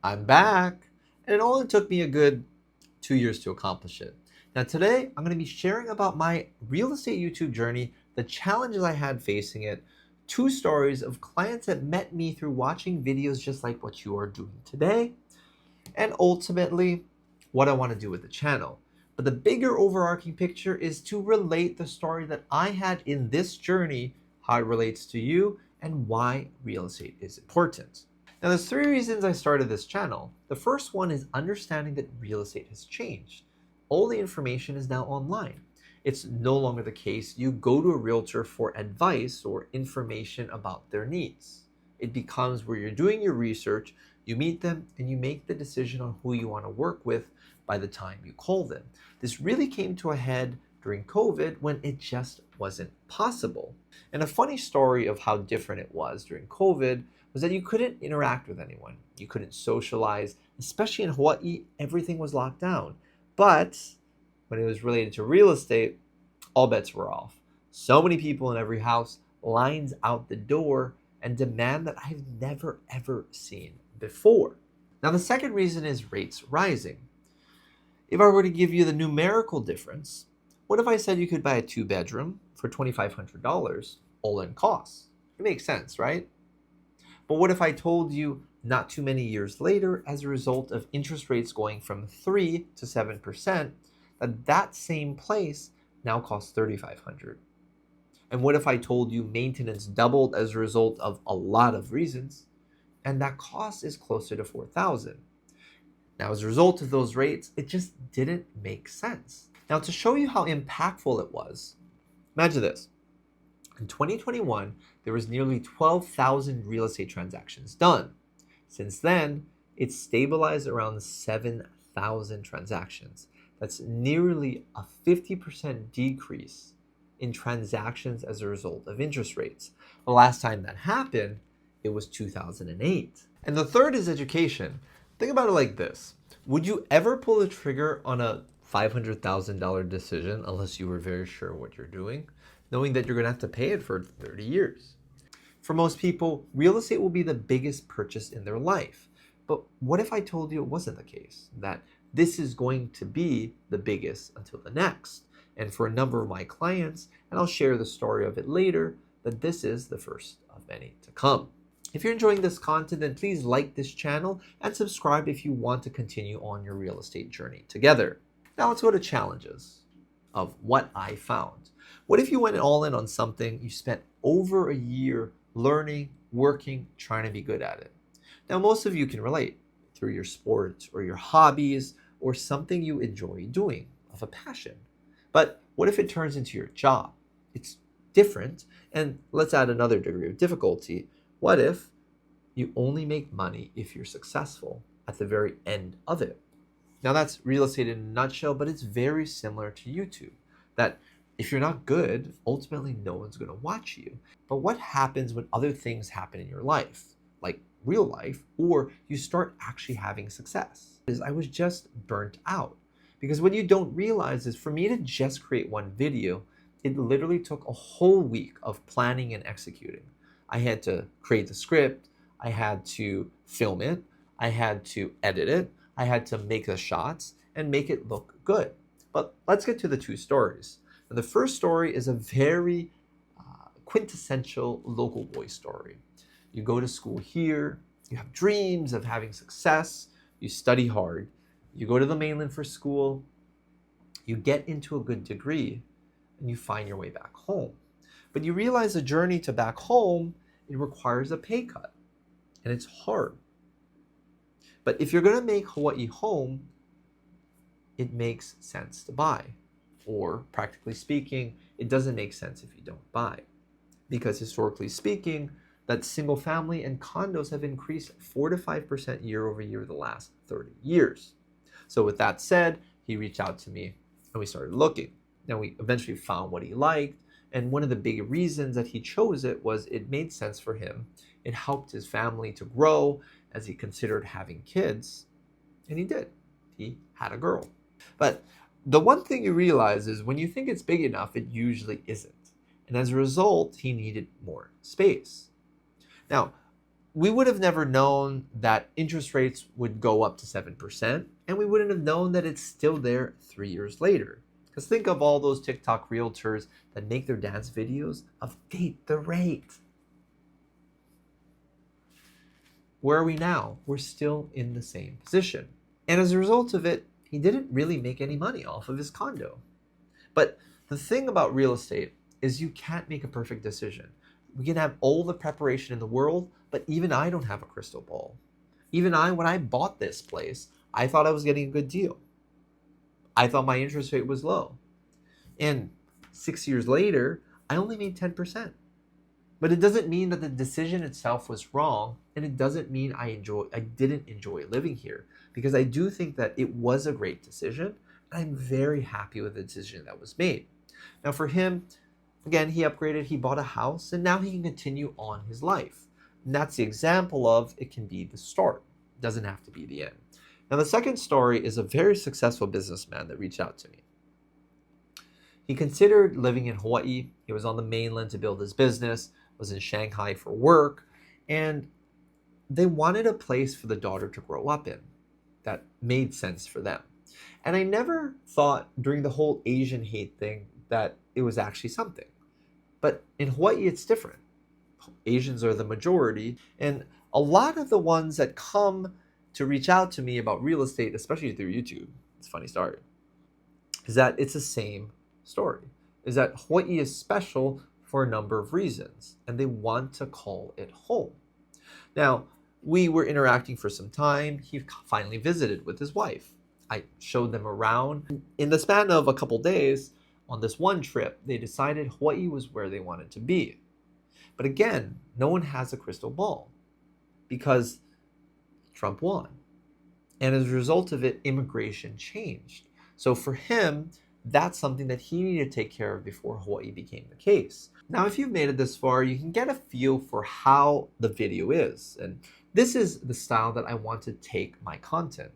I'm back, and it only took me a good 2 years to accomplish it. Now, today I'm going to be sharing about my real estate YouTube journey, the challenges I had facing it, two stories of clients that met me through watching videos just like what you are doing today, and ultimately what I want to do with the channel. But the bigger overarching picture is to relate the story that I had in this journey, how it relates to you, and why real estate is important. Now, there's three reasons I started this channel. The first one is understanding that real estate has changed. All the information is now online. It's no longer the case you go to a realtor for advice or information about their needs. It becomes where you're doing your research, you meet them, and you make the decision on who you want to work with by the time you call them. This really came to a head during COVID when it just wasn't possible. And a funny story of how different it was during COVID was that you couldn't interact with anyone. You couldn't socialize, especially in Hawaii, everything was locked down. But when it was related to real estate, all bets were off. So many people in every house, lines out the door, and demand that I've never ever seen before. Now, the second reason is rates rising. If I were to give you the numerical difference, what if I said you could buy a two-bedroom for $2,500 all in costs? It makes sense, right? But what if I told you not too many years later, as a result of interest rates going from 3 to 7%, that same place now costs $3,500? And what if I told you maintenance doubled as a result of a lot of reasons, and that cost is closer to $4,000? Now, as a result of those rates, it just didn't make sense. Now, to show you how impactful it was, imagine this. In 2021, there was nearly 12,000 real estate transactions done. Since then, it's stabilized around 7,000 transactions. That's nearly a 50% decrease in transactions as a result of interest rates. The last time that happened, it was 2008. And the third is education. Think about it like this. Would you ever pull the trigger on a $500,000 decision unless you were very sure what you're doing, knowing that you're going to have to pay it for 30 years? For most people, real estate will be the biggest purchase in their life. But what if I told you it wasn't the case? That this is going to be the biggest until the next. And for a number of my clients, and I'll share the story of it later, that this is the first of many to come. If you're enjoying this content, then please like this channel and subscribe if you want to continue on your real estate journey together. Now let's go to challenges of what I found. What if you went all in on something you spent over a year learning, working, trying to be good at it? Now, most of you can relate through your sports or your hobbies or something you enjoy doing of a passion. But what if it turns into your job? It's different, and let's add another degree of difficulty. What if you only make money if you're successful at the very end of it? Now, that's real estate in a nutshell, but it's very similar to YouTube. That if you're not good, ultimately no one's going to watch you. But what happens when other things happen in your life, like real life, or you start actually having success? Is I was just burnt out. Because what you don't realize is, for me to just create one video, it literally took a whole week of planning and executing. I had to create the script, I had to film it, I had to edit it, I had to make the shots and make it look good. But let's get to the two stories. Now, the first story is a very quintessential local boy story. You go to school here, you have dreams of having success, you study hard, you go to the mainland for school, you get into a good degree, and you find your way back home. But you realize the journey to back home, it requires a pay cut, and it's hard. But if you're going to make Hawaii home, it makes sense to buy. Or practically speaking, it doesn't make sense if you don't buy. Because historically speaking, that single family and condos have increased 4 to 5% year over year the last 30 years. So with that said, he reached out to me and we started looking. Now we eventually found what he liked. And one of the big reasons that he chose it was it made sense for him. It helped his family to grow as he considered having kids. And he did. He had a girl. But the one thing you realize is when you think it's big enough, it usually isn't. And as a result, he needed more space. Now, we would have never known that interest rates would go up to 7%, and we wouldn't have known that it's still there 3 years later. Because think of all those TikTok realtors that make their dance videos of date the rate. Where are we now? We're still in the same position. And as a result of it, he didn't really make any money off of his condo. But the thing about real estate is you can't make a perfect decision. We can have all the preparation in the world, but even I don't have a crystal ball. Even when I bought this place, I thought I was getting a good deal. I thought my interest rate was low. And 6 years later, I only made 10%. But it doesn't mean that the decision itself was wrong, and it doesn't mean I didn't enjoy living here, because I do think that it was a great decision, and I'm very happy with the decision that was made. Now for him, again, he upgraded, he bought a house, and now he can continue on his life. And that's the example of it can be the start. It doesn't have to be the end. Now the second story is a very successful businessman that reached out to me. He considered living in Hawaii. He was on the mainland to build his business, was in Shanghai for work, and they wanted a place for the daughter to grow up in that made sense for them. And I never thought during the whole Asian hate thing that it was actually something. But in Hawaii, it's different. Asians are the majority, and a lot of the ones that come to reach out to me about real estate, especially through YouTube, it's a funny story, is that it's the same story, is that Hawaii is special for a number of reasons, and they want to call it home. Now, we were interacting for some time. He finally visited with his wife. I showed them around. In the span of a couple days, on this one trip, they decided Hawaii was where they wanted to be. But again, no one has a crystal ball because Trump won. And as a result of it, immigration changed. So for him, that's something that he needed to take care of before Hawaii became the case. Now, if you've made it this far, you can get a feel for how the video is. And this is the style that I want to take my content.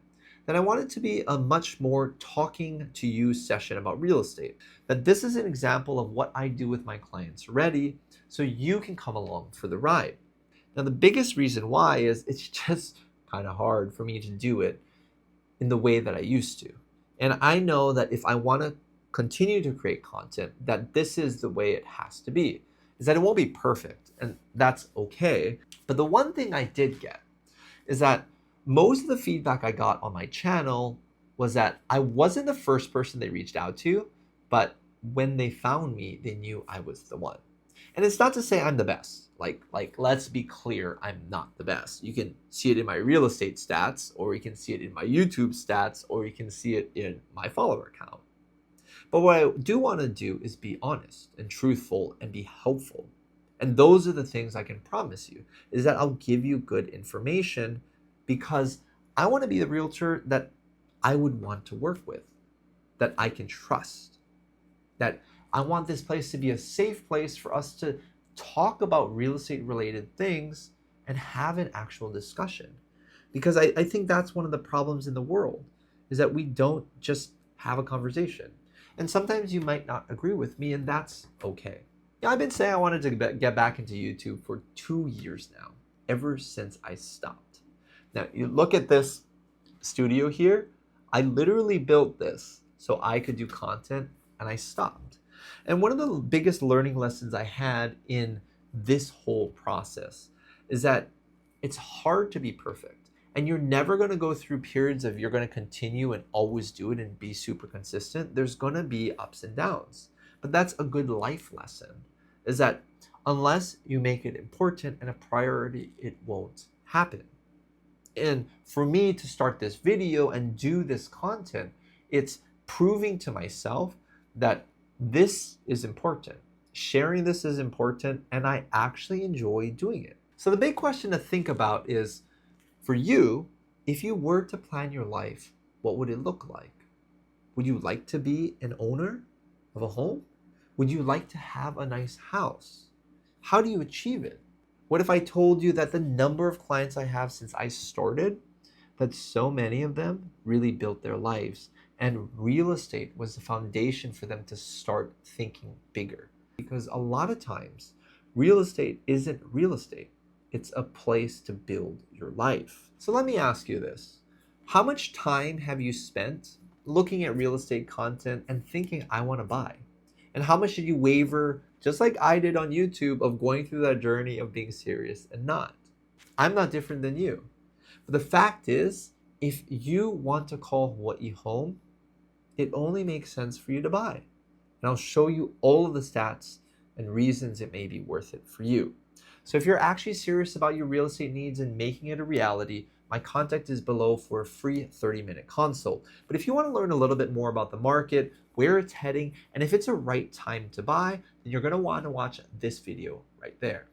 That I want it to be a much more talking to you session about real estate. That this is an example of what I do with my clients already, so you can come along for the ride. Now, the biggest reason why is it's just kind of hard for me to do it in the way that I used to. And I know that if I want to continue to create content, that this is the way it has to be. Is that it won't be perfect, and that's okay. But the one thing I did get is that most of the feedback I got on my channel was that I wasn't the first person they reached out to, but when they found me, they knew I was the one. And it's not to say I'm the best. Like, let's be clear, I'm not the best. You can see it in my real estate stats, or you can see it in my YouTube stats, or you can see it in my follower count. But what I do want to do is be honest and truthful and be helpful. And those are the things I can promise you, is that I'll give you good information because I want to be the realtor that I would want to work with, that I can trust, that I want this place to be a safe place for us to talk about real estate related things and have an actual discussion. Because I think that's one of the problems in the world, is that we don't just have a conversation. And sometimes you might not agree with me, and that's okay. Yeah, I've been saying I wanted to get back into YouTube for 2 years now, ever since I stopped. Now, you look at this studio here. I literally built this so I could do content, and I stopped. And one of the biggest learning lessons I had in this whole process is that it's hard to be perfect. And you're never going to go through periods of you're going to continue and always do it and be super consistent. There's going to be ups and downs. But that's a good life lesson, is that unless you make it important and a priority, it won't happen. And for me to start this video and do this content, it's proving to myself that this is important. Sharing this is important, and I actually enjoy doing it. So the big question to think about is, for you, if you were to plan your life, what would it look like? Would you like to be an owner of a home? Would you like to have a nice house? How do you achieve it? What if I told you that the number of clients I have since I started, that so many of them really built their lives, and real estate was the foundation for them to start thinking bigger? Because a lot of times, real estate isn't real estate. It's a place to build your life. So let me ask you this. How much time have you spent looking at real estate content and thinking, I want to buy? And how much did you waver, just like I did on YouTube, of going through that journey of being serious and not? I'm not different than you. But the fact is, if you want to call Hawaii home, it only makes sense for you to buy. And I'll show you all of the stats and reasons it may be worth it for you. So if you're actually serious about your real estate needs and making it a reality, my contact is below for a free 30-minute consult. But if you want to learn a little bit more about the market, where it's heading, and if it's a right time to buy, then you're going to want to watch this video right there.